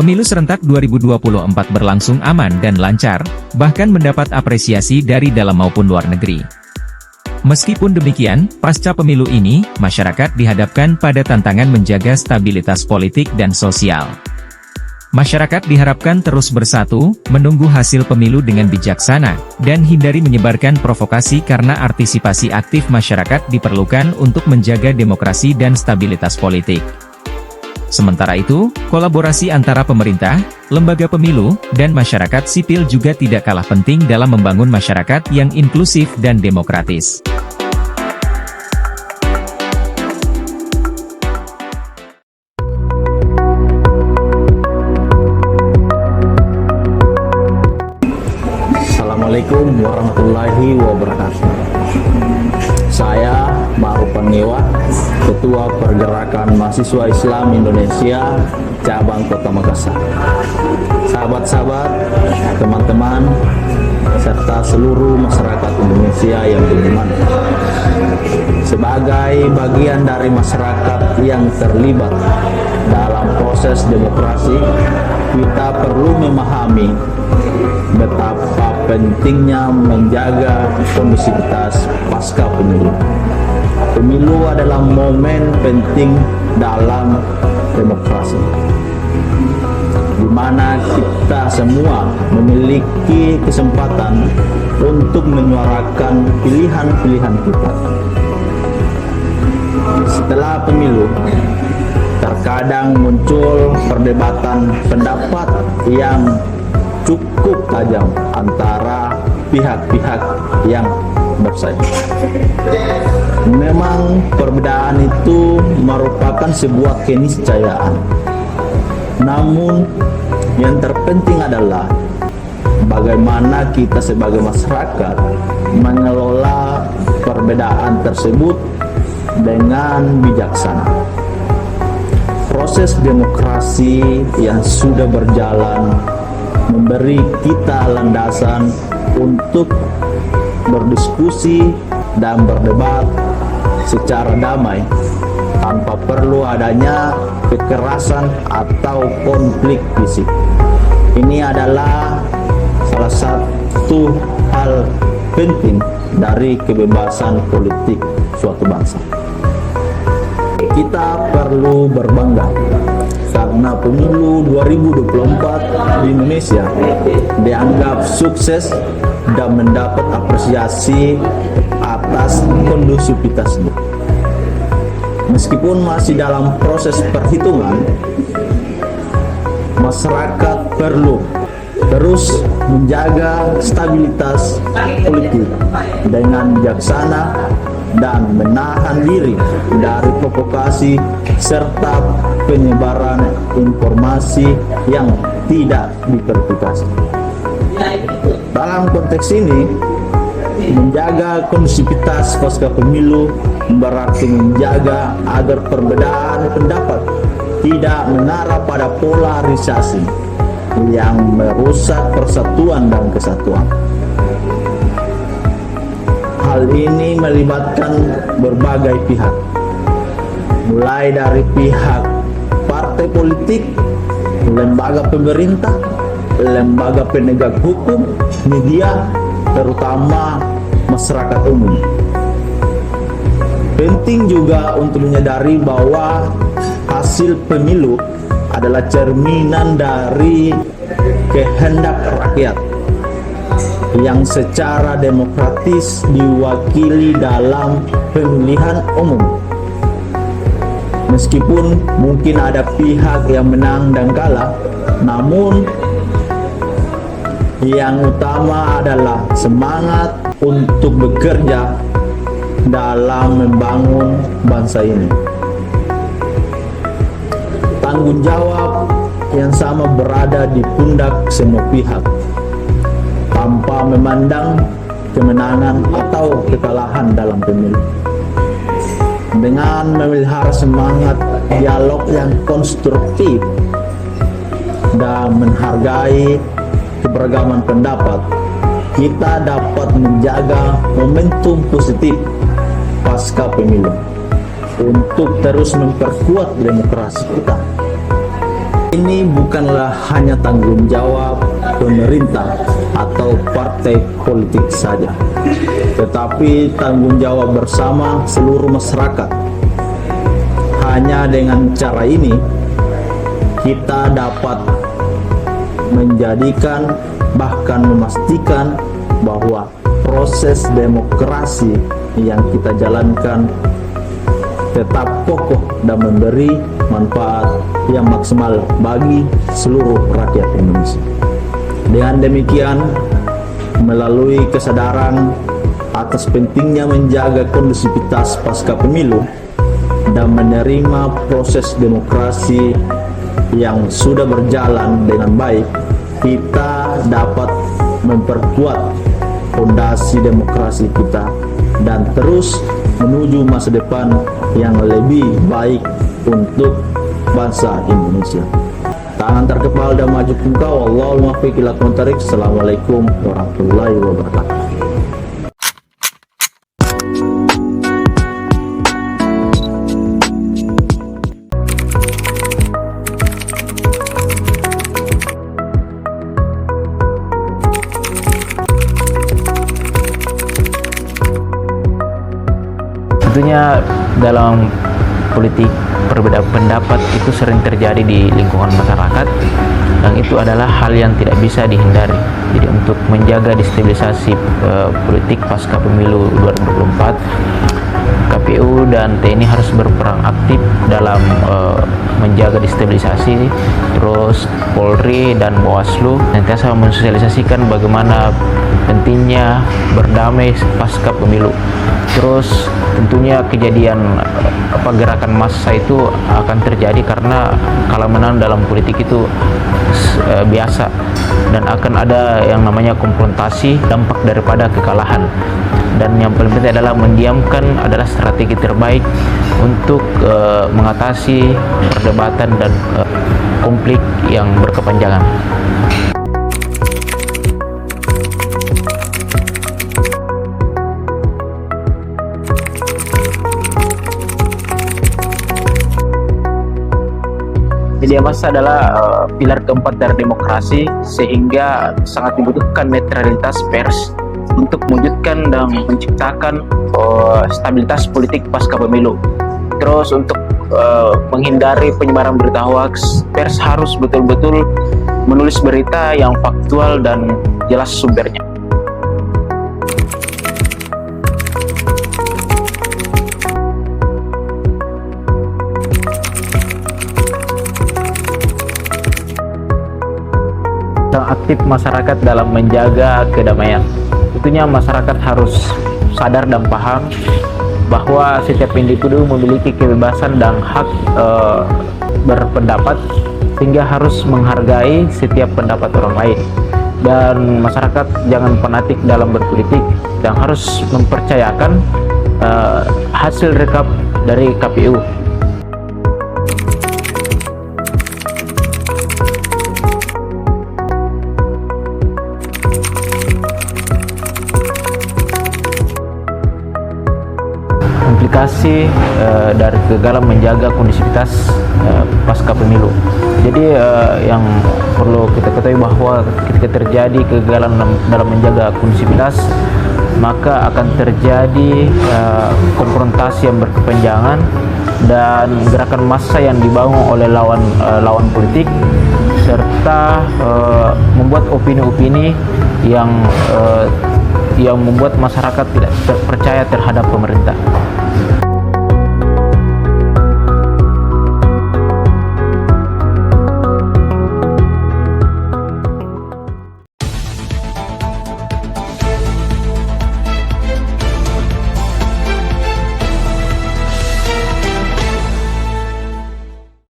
Pemilu serentak 2024 berlangsung aman dan lancar, bahkan mendapat apresiasi dari dalam maupun luar negeri. Meskipun demikian, pasca pemilu ini, masyarakat dihadapkan pada tantangan menjaga stabilitas politik dan sosial. Masyarakat diharapkan terus bersatu, menunggu hasil pemilu dengan bijaksana, dan hindari menyebarkan provokasi karena partisipasi aktif masyarakat diperlukan untuk menjaga demokrasi dan stabilitas politik. Sementara itu, kolaborasi antara pemerintah, lembaga pemilu, dan masyarakat sipil juga tidak kalah penting dalam membangun masyarakat yang inklusif dan demokratis. Assalamualaikum warahmatullahi wabarakatuh. Saya Ma'ruf Paniwa, Ketua Pergerakan Mahasiswa Islam Indonesia, Cabang Kota Makassar. Sahabat-sahabat, teman-teman, serta seluruh masyarakat Indonesia yang beriman. Sebagai bagian dari masyarakat yang terlibat dalam proses demokrasi, kita perlu memahami betapa pentingnya menjaga kondisivitas pasca pemilu. Pemilu adalah momen penting dalam demokrasi, di mana kita semua memiliki kesempatan untuk menyuarakan pilihan-pilihan kita. Setelah pemilu, terkadang muncul perdebatan pendapat yang cukup tajam antara pihak-pihak yang bersaing. Memang perbedaan itu merupakan sebuah keniscayaan. Namun yang terpenting adalah bagaimana kita sebagai masyarakat mengelola perbedaan tersebut dengan bijaksana. Proses demokrasi yang sudah berjalan memberi kita landasan untuk berdiskusi dan berdebat secara damai tanpa perlu adanya kekerasan atau konflik fisik. Ini adalah salah satu hal penting dari kebebasan politik suatu bangsa. Kita perlu berbangga karena pemilu 2024 di Indonesia dianggap sukses dan mendapat apresiasi atas kondusivitasnya. Meskipun masih dalam proses perhitungan, masyarakat perlu terus menjaga stabilitas politik dengan bijaksana dan menahan diri dari provokasi serta penyebaran informasi yang tidak diverifikasi. Dalam konteks ini, menjaga kondusivitas pasca pemilu berarti menjaga agar perbedaan pendapat tidak mengarah pada polarisasi yang merusak persatuan dan kesatuan. Hal ini melibatkan berbagai pihak, mulai dari pihak partai politik, lembaga pemerintah, lembaga penegak hukum, media, terutama masyarakat umum. Penting juga untuk menyadari bahwa hasil pemilu adalah cerminan dari kehendak rakyat yang secara demokratis diwakili dalam pemilihan umum. Meskipun mungkin ada pihak yang menang dan kalah, namun yang utama adalah semangat untuk bekerja dalam membangun bangsa ini. Tanggung jawab yang sama berada di pundak semua pihak, tanpa memandang kemenangan atau kekalahan dalam pemilu. Dengan memelihara semangat dialog yang konstruktif dan menghargai keberagaman pendapat, kita dapat menjaga momentum positif pasca pemilu untuk terus memperkuat demokrasi kita. Ini bukanlah hanya tanggung jawab pemerintah atau partai politik saja, tetapi tanggung jawab bersama seluruh masyarakat. Hanya dengan cara ini kita dapat menjadikan bahkan memastikan bahwa proses demokrasi yang kita jalankan tetap kokoh dan memberi manfaat yang maksimal bagi seluruh rakyat Indonesia. Dengan demikian, melalui kesadaran atas pentingnya menjaga kondusivitas pasca pemilu dan menerima proses demokrasi yang sudah berjalan dengan baik, kita dapat memperkuat fondasi demokrasi kita dan terus menuju masa depan yang lebih baik untuk bangsa Indonesia. Tangan terkepal dan maju engkau. Allahumma muwaffiq ila aqwamit thariq. Assalamualaikum warahmatullahi wabarakatuh. Tentunya dalam politik perbedaan pendapat itu sering terjadi di lingkungan masyarakat, dan itu adalah hal yang tidak bisa dihindari. Jadi untuk menjaga destabilisasi politik pasca pemilu 2024, KPU dan TNI harus berperan aktif dalam menjaga destabilisasi. Terus Polri dan Bawaslu senantiasa mensosialisasikan bagaimana pentingnya berdamai pasca pemilu. Terus tentunya kejadian gerakan massa itu akan terjadi karena kalah menang dalam politik itu biasa, dan akan ada yang namanya konfrontasi dampak daripada kekalahan. Dan yang paling penting adalah mendiamkan adalah strategi terbaik untuk mengatasi perdebatan dan konflik yang berkepanjangan. Media massa adalah pilar keempat dari demokrasi, sehingga sangat dibutuhkan netralitas pers untuk mewujudkan dan menciptakan stabilitas politik pasca pemilu. Terus untuk menghindari penyebaran berita hoax, pers harus betul-betul menulis berita yang faktual dan jelas sumbernya. Aktif masyarakat dalam menjaga kedamaian. Tentunya masyarakat harus sadar dan paham bahwa setiap individu memiliki kebebasan dan hak berpendapat, sehingga harus menghargai setiap pendapat orang lain. Dan masyarakat jangan fanatik dalam berpolitik dan harus mempercayakan hasil rekap dari KPU. Implikasi dari kegagalan menjaga kondusivitas pasca pemilu. Jadi yang perlu kita ketahui bahwa ketika terjadi kegagalan dalam menjaga kondusivitas, maka akan terjadi konfrontasi yang berkepanjangan dan gerakan massa yang dibangun oleh lawan politik, serta membuat opini-opini yang membuat masyarakat tidak percaya terhadap pemerintah.